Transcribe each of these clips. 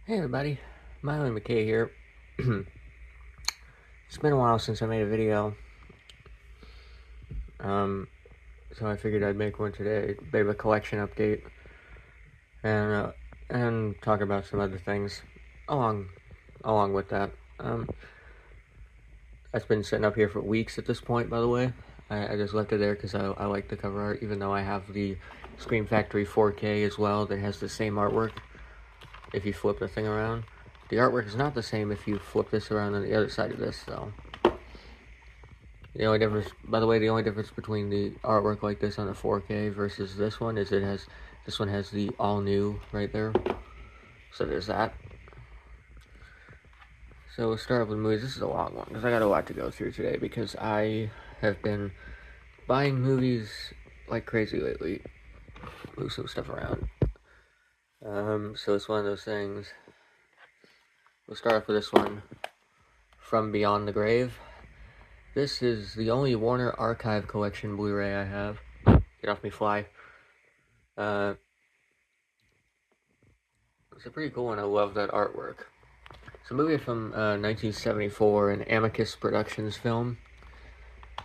Hey everybody, Miley McKay here. It's been a while since I made a video, um, so I figured I'd make one today, a bit of a collection update, and talk about some other things along with that. That's been sitting up here for weeks at this point, by the way. I just left it there because I like the cover art, even though I have the Scream Factory 4K as well that has the same artwork if you flip the thing around. The artwork is not the same if you flip this around on the other side of this, though. The only difference, by the way, the only difference between the artwork like this on the 4K versus this one is this one has the all new right there. So there's that. So we'll start with movies. This is a long one because I got a lot to go through today because I have been buying movies like crazy lately. Move some stuff around. So it's one of those things. We'll start off with this one, From Beyond the Grave. This is the only Warner Archive Collection Blu-ray I have. Get off me, fly. It's a pretty cool one. I love that artwork. It's a movie from 1974, an Amicus Productions film.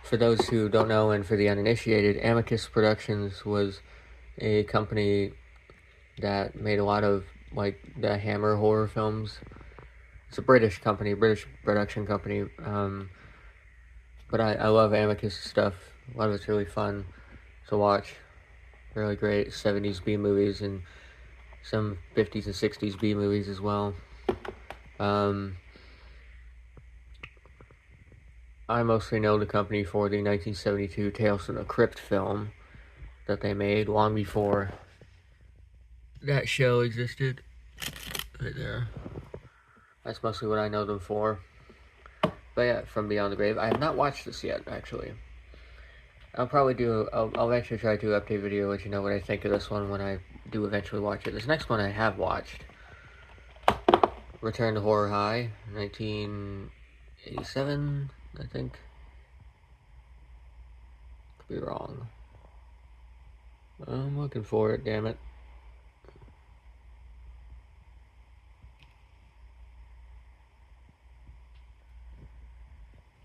For those who don't know and for the uninitiated, Amicus Productions was a company that made a lot of like the Hammer horror films. It's a British company, British production company. But I love Amicus stuff. A lot of it's really fun to watch. Really great 70s B movies and some 50s and 60s B movies as well. I mostly know the company for the 1972 Tales from the Crypt film that they made long before that show existed. Right there. That's mostly what I know them for. But yeah, From Beyond the Grave. I have not watched this yet, actually. I'll eventually try to do an update video, let you know what I think of this one when I do eventually watch it. This next one I have watched. Return to Horror High, 1987, I think. Could be wrong. I'm looking for it, damn it.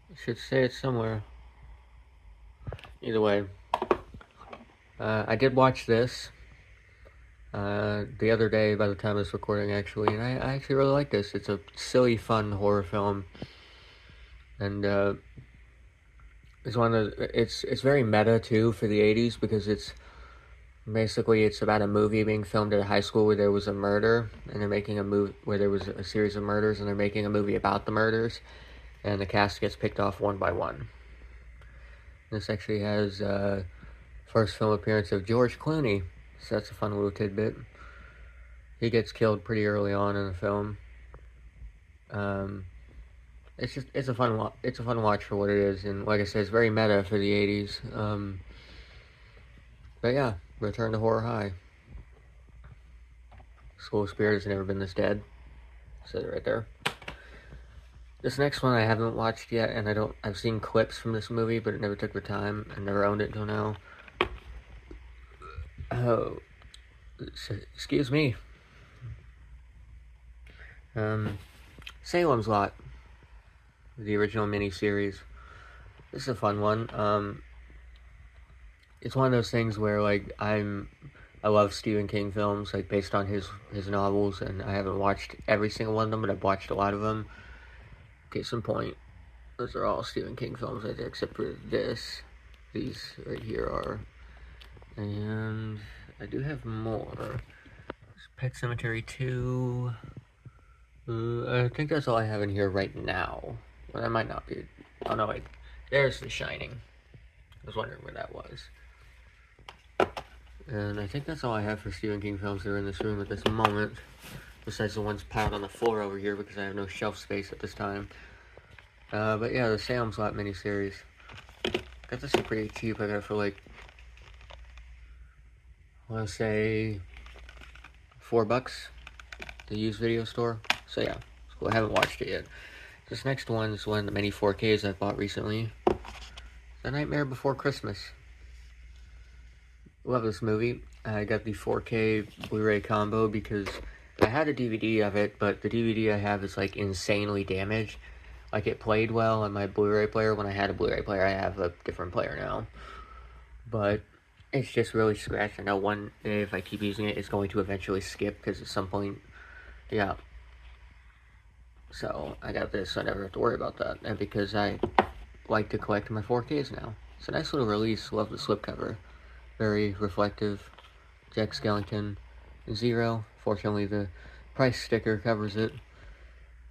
I should say it somewhere. Either way. I did watch this the other day by the time of this recording, actually, and I actually really like this. It's a silly, fun horror film. And it's one of the, it's very meta too for the 80s because it's about a movie being filmed at a high school where there was a murder, and they're making a movie where there was a series of murders, and they're making a movie about the murders, and the cast gets picked off one by one. This actually has first film appearance of George Clooney, so that's a fun little tidbit. He gets killed pretty early on in the film. It's a fun watch for what it is, and like I said, it's very meta for the 80s. But yeah, Return to Horror High. School Spirit has never been this dead. Says it right there. This next one I haven't watched yet, and I've seen clips from this movie, but it never took the time. I never owned it until now. Oh, excuse me. Salem's Lot, the original miniseries. This is a fun one. It's one of those things where like I love Stephen King films, like based on his novels, and I haven't watched every single one of them, but I've watched a lot of them. Case in point, those are all Stephen King films right there, except for this. These right here are. And I do have more. Pet Sematary 2. I think that's all I have in here right now. Well, that might not be. Oh no, wait. There's The Shining. I was wondering where that was. And I think that's all I have for Stephen King films that are in this room at this moment. Besides the ones piled on the floor over here because I have no shelf space at this time. But yeah, the Salem's Lot miniseries. Got this pretty cheap. I got it for like, I want to say $4 the used video store. So yeah, it's cool. I haven't watched it yet. This next one is one of the many 4Ks I bought recently. The Nightmare Before Christmas. Love this movie. I got the 4K Blu-ray combo because I had a DVD of it, but the DVD I have is like insanely damaged. Like it played well on my Blu-ray player when I had a Blu-ray player. I have a different player now, but it's just really scratched. I know one day if I keep using it, it's going to eventually skip because at some point, yeah. So I got this, so I never have to worry about that. And because I like to collect my 4Ks now, it's a nice little release. Love the slipcover, very reflective. Jack Skellington, Zero. Fortunately, the price sticker covers it,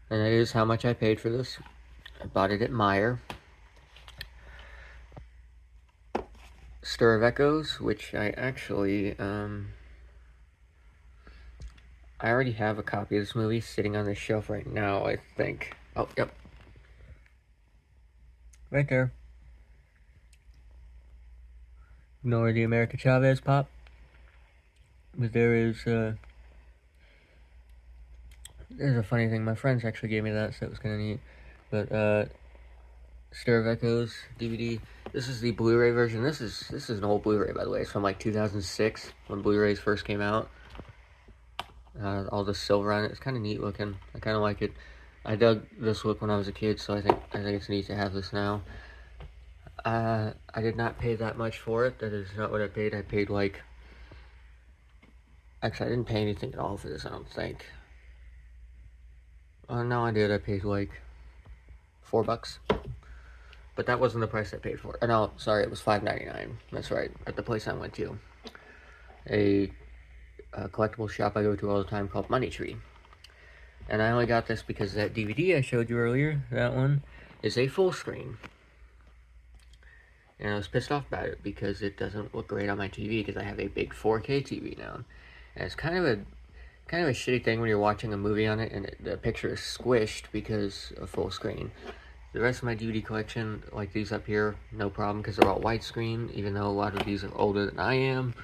and it is how much I paid for this. I bought it at Meijer. Stir of Echoes, which I actually, I already have a copy of this movie sitting on the shelf right now, I think. Oh, yep. Right there. Ignore the America Chavez pop. But there's a funny thing. My friends actually gave me that, so it was kind of neat. But, Stir of Echoes DVD. This is the Blu-ray version. This is an old Blu-ray, by the way. It's from like 2006 when Blu-rays first came out. All the silver on it. It's kind of neat looking. I kind of like it. I dug this look when I was a kid, so I think it's neat to have this now. I did not pay that much for it. That is not what I paid. I paid like... Actually, I didn't pay anything at all for this, I don't think. No, I did. I paid like $4. But that wasn't the price I paid for it. No, sorry, it was $5.99. That's right, at the place I went to. A collectible shop I go to all the time called Money Tree. And I only got this because that DVD I showed you earlier, that one, is a full screen. And I was pissed off about it because it doesn't look great on my TV because I have a big 4K TV now. And it's kind of a shitty thing when you're watching a movie on it and the picture is squished because of full screen. The rest of my DVD collection, like these up here, no problem because they're all widescreen, even though a lot of these are older than I am.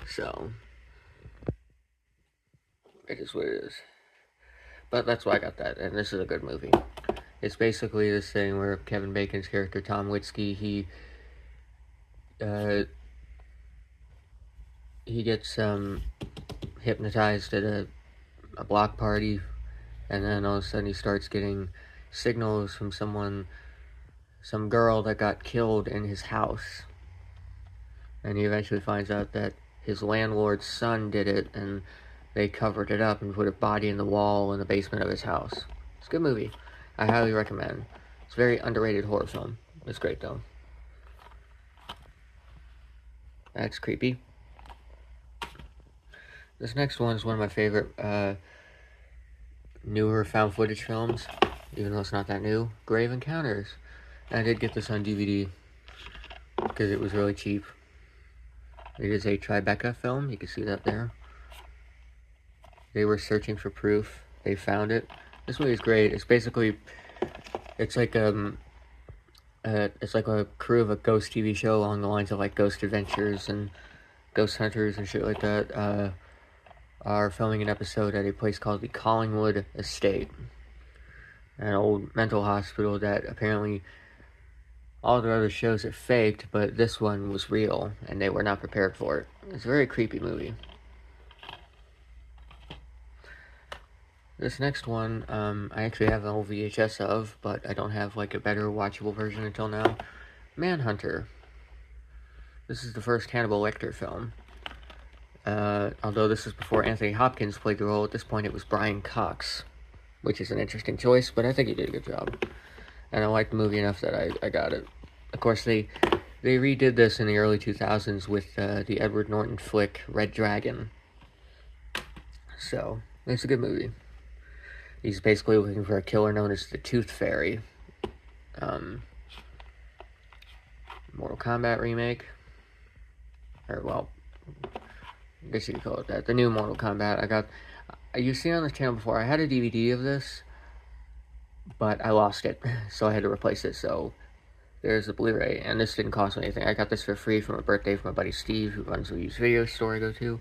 So, it is what it is. But that's why I got that, and this is a good movie. It's basically this thing where Kevin Bacon's character, Tom Witzke, he gets hypnotized at a block party, and then all of a sudden he starts getting signals from some girl that got killed in his house. And he eventually finds out that his landlord's son did it, and they covered it up and put a body in the wall in the basement of his house. It's a good movie. I highly recommend. It's a very underrated horror film. It's great, though. That's creepy. This next one is one of my favorite newer found footage films, even though it's not that new. Grave Encounters. And I did get this on DVD because it was really cheap. It is a Tribeca film. You can see that there. They were searching for proof. They found it. This movie is great. It's basically, it's like a crew of a ghost TV show along the lines of like Ghost Adventures and Ghost Hunters and shit like that. Are filming an episode at a place called the Collingwood Estate, an old mental hospital that apparently all the other shows are faked, but this one was real, and they were not prepared for it. It's a very creepy movie. This next one, I actually have an old VHS of, but I don't have like a better watchable version until now. Manhunter. This is the first Hannibal Lecter film. Although this is before Anthony Hopkins played the role, at this point it was Brian Cox, which is an interesting choice, but I think he did a good job. And I liked the movie enough that I got it. Of course, they redid this in the early 2000s with the Edward Norton flick Red Dragon. So, it's a good movie. He's basically looking for a killer known as the Tooth Fairy. Mortal Kombat remake. Or, well, I guess you could call it that. The new Mortal Kombat. You've seen on the channel before, I had a DVD of this, but I lost it, so I had to replace it. So, there's the Blu-ray, and this didn't cost me anything. I got this for free from a birthday from my buddy Steve, who runs a used video store I go to.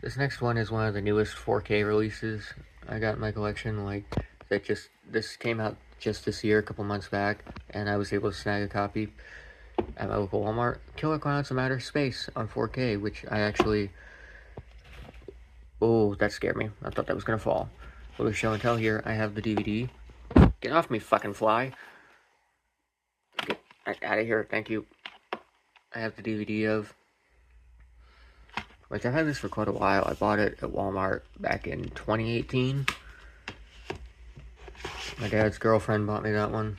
This next one is one of the newest 4K releases I got in my collection. This came out just this year, a couple months back, and I was able to snag a copy at my local Walmart. Killer Clowns from Outer Space on 4K, which I actually Oh, that scared me. I thought that was gonna fall. Little show and tell here. I have the DVD. Get off me, fucking fly. Get out of here. Thank you. I have the DVD of, which I've had this for quite a while. I bought it at Walmart back in 2018. My dad's girlfriend bought me that one.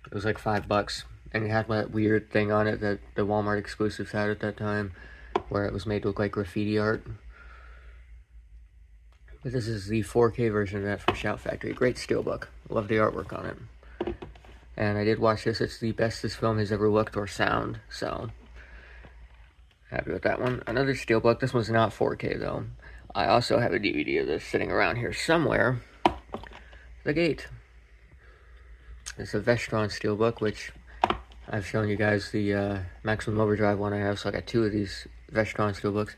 It was like $5, and it had that weird thing on it that the Walmart exclusives had at that time, where it was made to look like graffiti art. But this is the 4K version of that from Shout Factory. Great steelbook. Love the artwork on it. And I did watch this. It's the best this film has ever looked or sound, so happy with that one. Another steelbook. This one's not 4K though. I also have a DVD of this sitting around here somewhere. The Gate. It's a Vestron steelbook, which I've shown you guys the Maximum Overdrive one I have, so I got two of these Vestron steelbooks.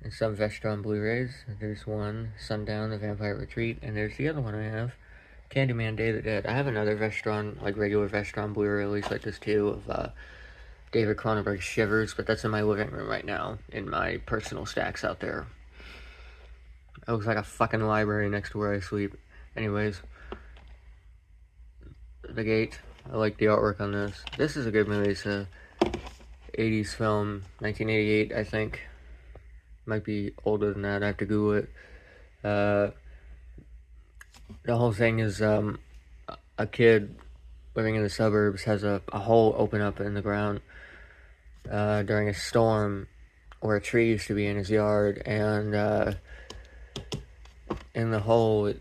And some Vestron Blu-rays. There's one, Sundown, The Vampire Retreat, and there's the other one I have, Candyman, Day of the Dead. I have another Vestron, like regular Vestron Blu-ray release like this too, of David Cronenberg's Shivers, but that's in my living room right now, in my personal stacks out there. It looks like a fucking library next to where I sleep. Anyways, The Gate. I like the artwork on this. This is a good movie. It's a 80s film, 1988, I think. Might be older than that. I have to Google it. The whole thing is a kid living in the suburbs has a hole open up in the ground during a storm where a tree used to be in his yard, and in the hole,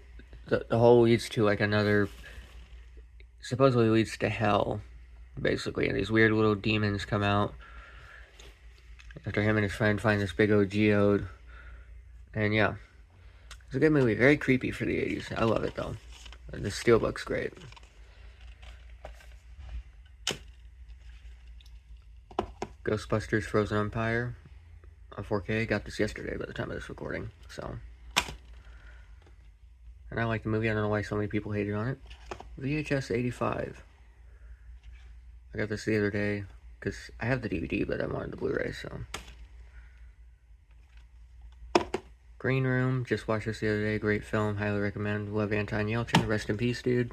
the hole leads to like another, supposedly leads to hell, basically, and these weird little demons come out after him and his friend find this big old geode. And yeah, it's a good movie. Very creepy for the 80s. I love it though. The steelbook's great. Ghostbusters Frozen Empire on 4K. Got this yesterday by the time of this recording. So, and I like the movie. I don't know why so many people hated on it. VHS 85. I got this the other day because I have the DVD, but I wanted the Blu-ray, so. Green Room, just watched this the other day. Great film, highly recommend. Love Anton Yelchin. Rest in peace, dude.